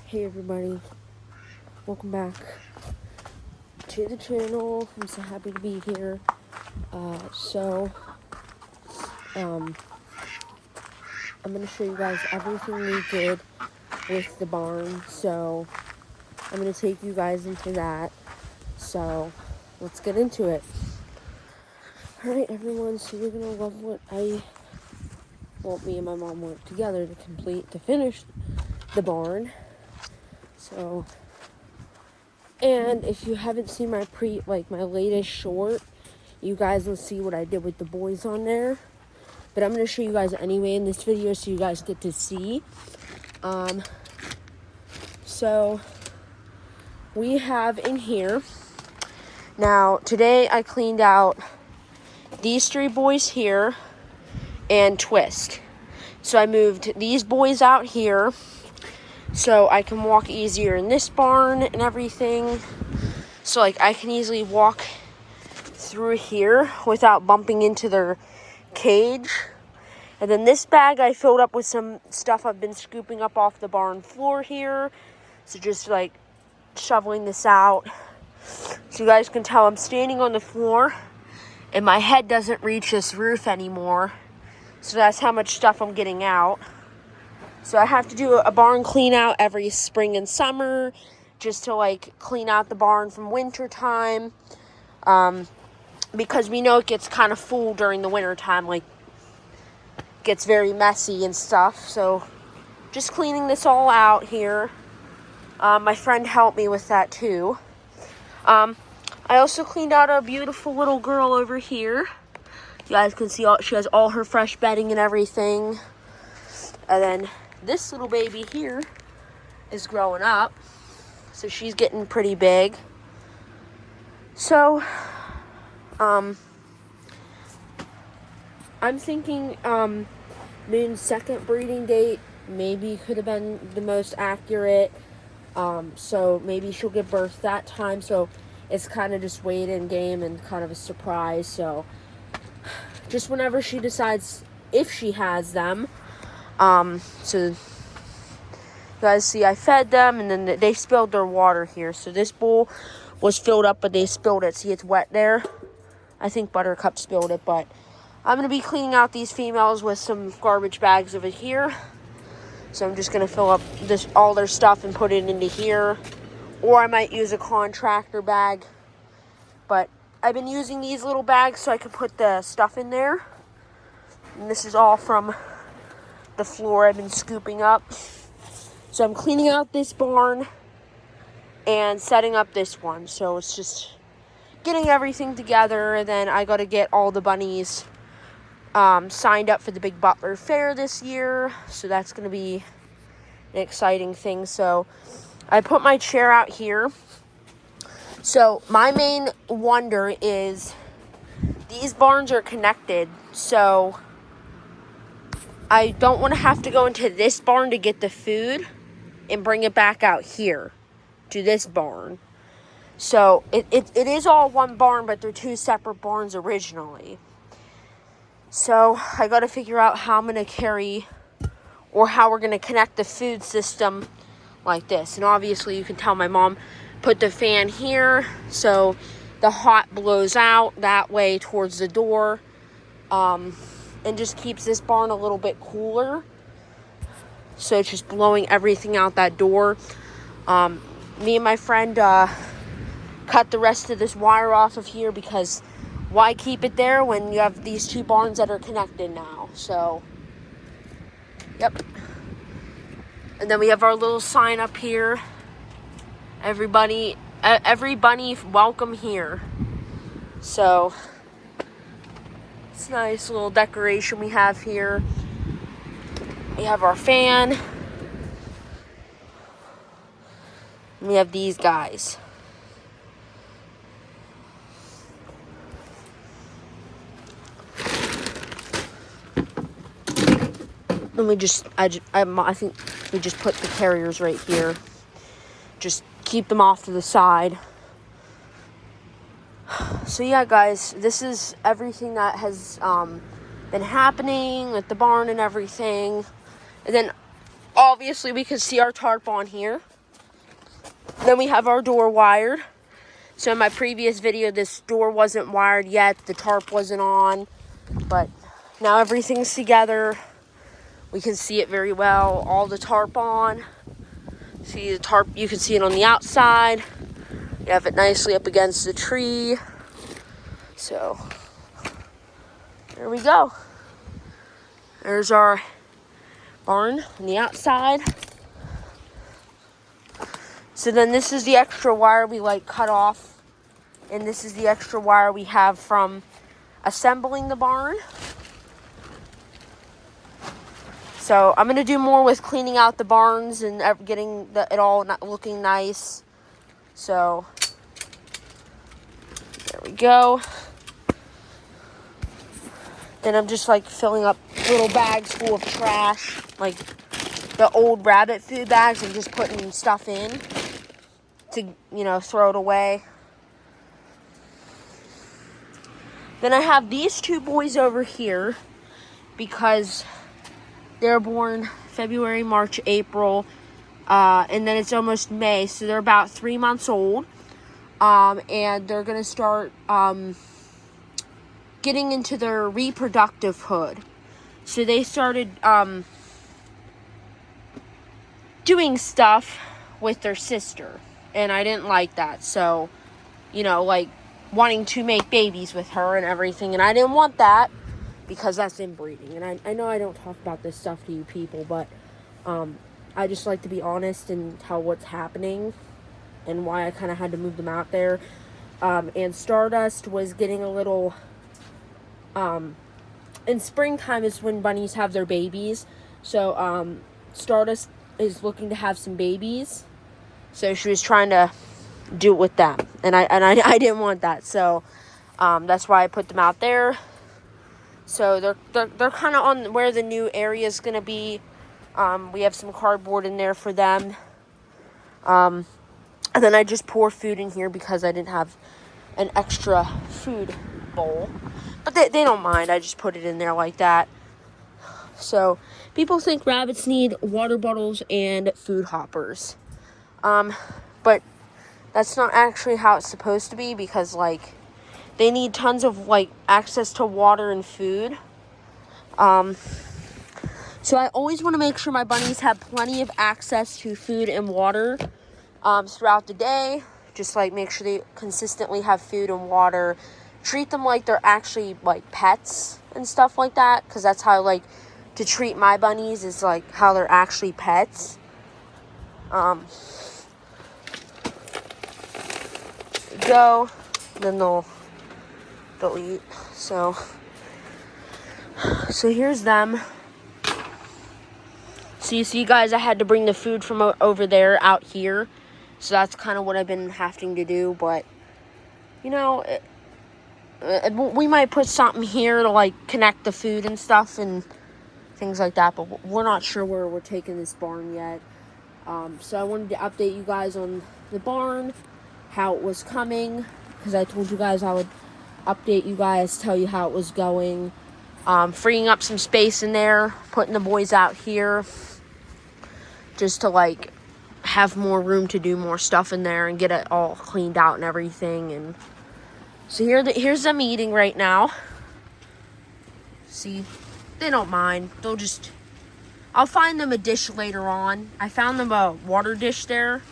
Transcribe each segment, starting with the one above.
Hey everybody, welcome back to the channel. I'm so happy to be here. I'm going to show you guys everything we did with the barn. So I'm going to take you guys into that. So let's get into it. Alright everyone, so you're going to love what me and my mom worked together to finish the barn. So, and if you haven't seen my latest short, you guys will see what I did with the boys on there. But I'm going to show you guys anyway in this video so you guys get to see. So we have in here. Now, today I cleaned out these three boys here and Twist. So I moved these boys out here so I can walk easier in this barn and everything. So I can easily walk through here without bumping into their cage. And then this bag I filled up with some stuff I've been scooping up off the barn floor here. So just shoveling this out. So you guys can tell I'm standing on the floor and my head doesn't reach this roof anymore. So that's how much stuff I'm getting out. So I have to do a barn clean out every spring and summer just to clean out the barn from winter time. Because we know it gets kind of full during the winter time, gets very messy and stuff. So just cleaning this all out here. My friend helped me with that too. I also cleaned out a beautiful little girl over here. You guys can see she has all her fresh bedding and everything. And then this little baby here is growing up. So she's getting pretty big. So, I'm thinking, Moon's second breeding date maybe could have been the most accurate. So maybe she'll give birth that time. So it's kind of just wait in game and kind of a surprise. So just whenever she decides if she has them. So you guys see I fed them and then they spilled their water here. So this bowl was filled up, but they spilled it. See, it's wet there. I think Buttercup spilled it, but I'm going to be cleaning out these females with some garbage bags over here. So I'm just going to fill up all their stuff and put it into here. Or I might use a contractor bag. But I've been using these little bags so I can put the stuff in there. And this is all from the floor I've been scooping up. So I'm cleaning out this barn and setting up this one. So it's just getting everything together. And then I got to get all the bunnies signed up for the Big Butler Fair this year. So that's going to be an exciting thing. So I put my chair out here. So my main wonder is these barns are connected. So I don't want to have to go into this barn to get the food and bring it back out here to this barn. So it is all one barn, but they're two separate barns originally. So I got to figure out how I'm going to carry or how we're going to connect the food system like this. And obviously you can tell my mom put the fan here so the hot blows out that way towards the door. And just keeps this barn a little bit cooler. So it's just blowing everything out that door. Me and my friend cut the rest of this wire off of here because why keep it there when you have these two barns that are connected now? So, yep. And then we have our little sign up here. Every bunny welcome here. So it's a nice little decoration we have here. We have our fan. And we have these guys. And I think we just put the carriers right here. Just keep them off to the side. So yeah, guys, this is everything that has been happening with the barn and everything. And then obviously we can see our tarp on here. Then we have our door wired. So in my previous video, this door wasn't wired yet. The tarp wasn't on. But now everything's together. We can see it very well. All the tarp on. See the tarp, you can see it on the outside. You have it nicely up against the tree. So, there we go. There's our barn on the outside. So then this is the extra wire we cut off. And this is the extra wire we have from assembling the barn. So I'm going to do more with cleaning out the barns and getting it all looking nice. So there we go. Then I'm just filling up little bags full of trash, like the old rabbit food bags, and just putting stuff in to, throw it away. Then I have these two boys over here because they're born February, March, April, and then it's almost May, so they're about 3 months old, and they're going to start getting into their reproductive hood. So they started doing stuff with their sister, and I didn't like that, so, wanting to make babies with her and everything, and I didn't want that, because that's inbreeding. And I know I don't talk about this stuff to you people, but I just like to be honest and tell what's happening and why I kind of had to move them out there. And Stardust was getting a little... in springtime is when bunnies have their babies. So Stardust is looking to have some babies. So she was trying to do it with them. And I didn't want that. So that's why I put them out there. So they're kind of on where the new area is going to be. We have some cardboard in there for them. And then I just pour food in here because I didn't have an extra food bowl. But they don't mind. I just put it in there like that. So people think rabbits need water bottles and food hoppers. But that's not actually how it's supposed to be because, they need tons of, access to water and food. So I always want to make sure my bunnies have plenty of access to food and water throughout the day. Just, make sure they consistently have food and water. Treat them like they're actually, pets and stuff like that. Because that's how, to treat my bunnies is, how they're actually pets. Go. Then they'll eat. So here's them. So you see, guys, I had to bring the food from over there out here. So that's kind of what I've been having to do. But, we might put something here to, connect the food and stuff and things like that. But we're not sure where we're taking this barn yet. So I wanted to update you guys on the barn, how it was coming. Because I told you guys I would update you guys, tell you how it was going. Freeing up some space in there, putting the boys out here. Just to, have more room to do more stuff in there and get it all cleaned out and everything. And so here's them eating right now. See, they don't mind. I'll find them a dish later on. I found them a water dish there.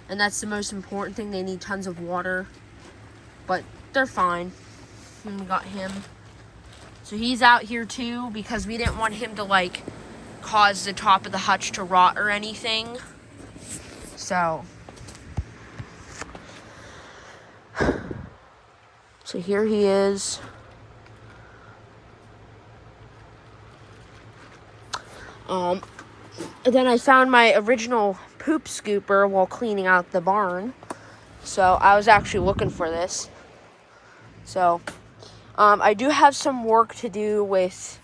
And that's the most important thing. They need tons of water. But they're fine. And we got him. So he's out here too because we didn't want him to cause the top of the hutch to rot or anything. So here he is. And then I found my original poop scooper while cleaning out the barn. So I was actually looking for this. So I do have some work to do with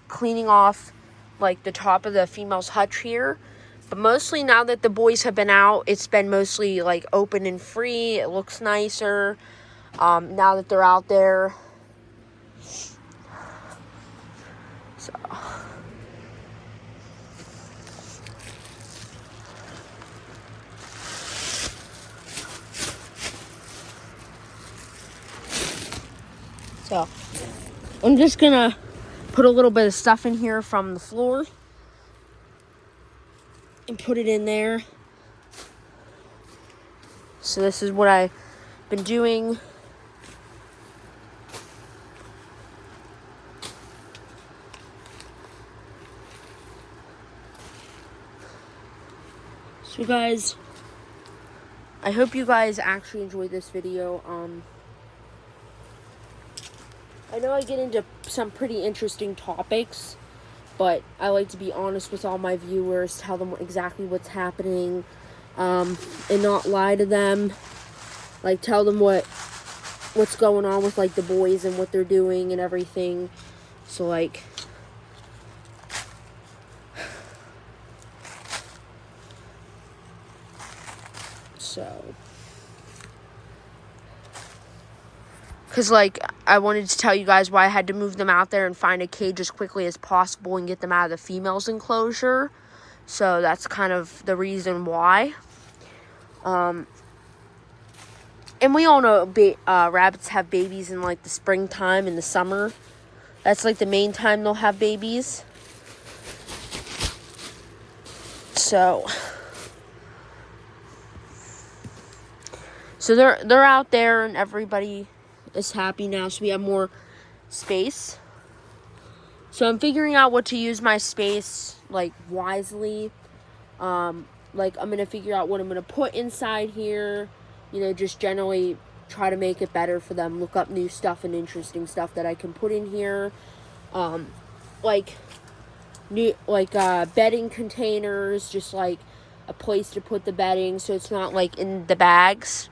cleaning off the top of the female's hutch here. But mostly now that the boys have been out, it's been mostly open and free. It looks nicer now that they're out there. So So I'm just gonna put a little bit of stuff in here from the floor and put it in there. So this is what I've been doing. So guys, I hope you guys actually enjoyed this video. I know I get into some pretty interesting topics, but I like to be honest with all my viewers, tell them exactly what's happening, and not lie to them. Like, tell them what's going on with, like, the boys and what they're doing and everything. So, like, because, like, I wanted to tell you guys why I had to move them out there and find a cage as quickly as possible and get them out of the female's enclosure. So that's kind of the reason why. And we all know rabbits have babies in, like, the springtime and the summer. That's, like, the main time they'll have babies. So they're out there and everybody is happy now, so we have more space. So I'm figuring out what to use my space, like, wisely. Like, I'm gonna figure out what I'm gonna put inside here. You know, just generally try to make it better for them. Look up new stuff and interesting stuff that I can put in here. Like bedding containers, just like a place to put the bedding so it's not, like, in the bags.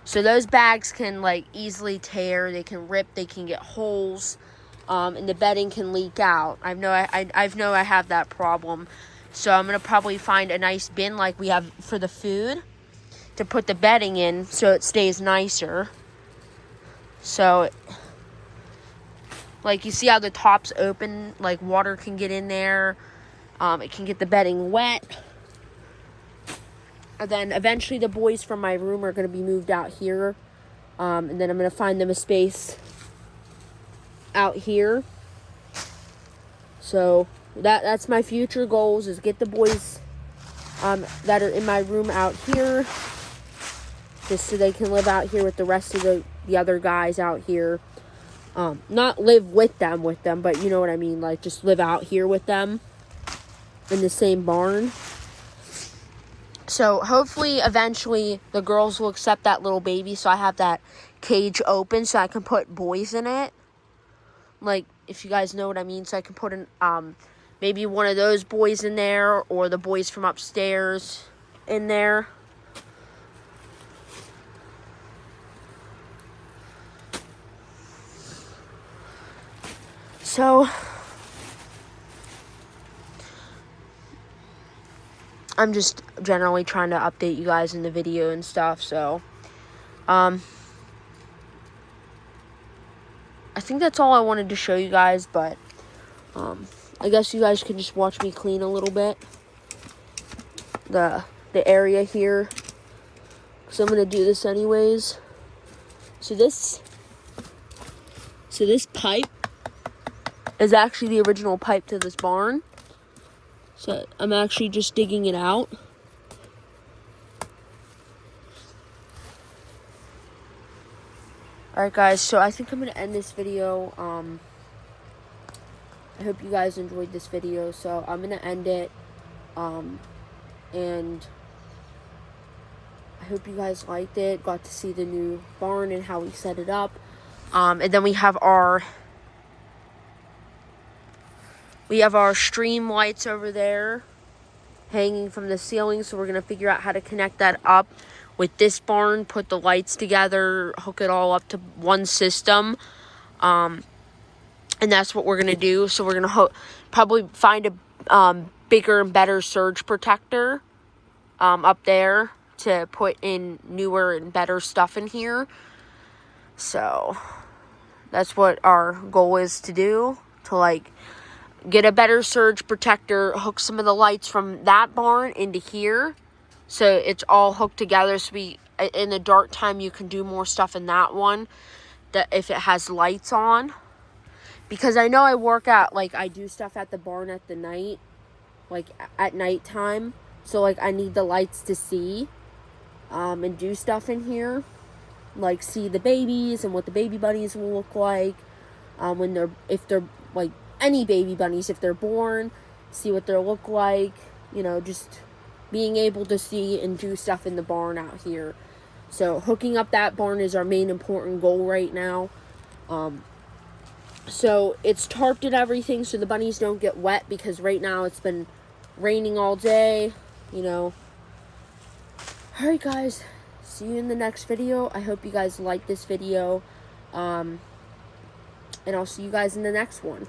So those bags can, like, easily tear, they can rip, they can get holes, and the bedding can leak out. I know I have that problem. So I'm going to probably find a nice bin like we have for the food to put the bedding in so it stays nicer. So, like, you see how the top's open, like, water can get in there. It can get the bedding wet. And then eventually the boys from my room are going to be moved out here. And then I'm going to find them a space out here. So that's my future goals, is get the boys that are in my room out here. Just so they can live out here with the rest of the other guys out here. Not live with them, but you know what I mean. Like, just live out here with them in the same barn. So hopefully eventually the girls will accept that little baby, so I have that cage open so I can put boys in it. Like, if you guys know what I mean. So I can put maybe one of those boys in there, or the boys from upstairs in there. So I'm just generally trying to update you guys in the video and stuff. So I think that's all I wanted to show you guys, but I guess you guys can just watch me clean a little bit the area here, because I'm going to do this anyways. So this pipe is actually the original pipe to this barn. So I'm actually just digging it out. Alright guys, so I think I'm going to end this video. I hope you guys enjoyed this video, so I'm going to end it. And I hope you guys liked it, got to see the new barn and how we set it up. And then we have our stream lights over there hanging from the ceiling, so we're going to figure out how to connect that up with this barn, put the lights together, hook it all up to one system. And that's what we're going to do. So we're going to probably find a bigger and better surge protector up there to put in newer and better stuff in here. So that's what our goal is to do, to, like, get a better surge protector, hook some of the lights from that barn into here, so it's all hooked together, so in the dark time you can do more stuff in that one if it has lights on, because I know I work at, like, I do stuff at the barn at the night, like at nighttime, so like I need the lights to see and do stuff in here, like see the babies and what the baby bunnies will look like if they're like any baby bunnies, if they're born, see what they'll look like, just being able to see and do stuff in the barn out here. So hooking up that barn is our main important goal right now. So it's tarped and everything so the bunnies don't get wet, because right now it's been raining all day, Alright guys, see you in the next video. I hope you guys like this video. And I'll see you guys in the next one.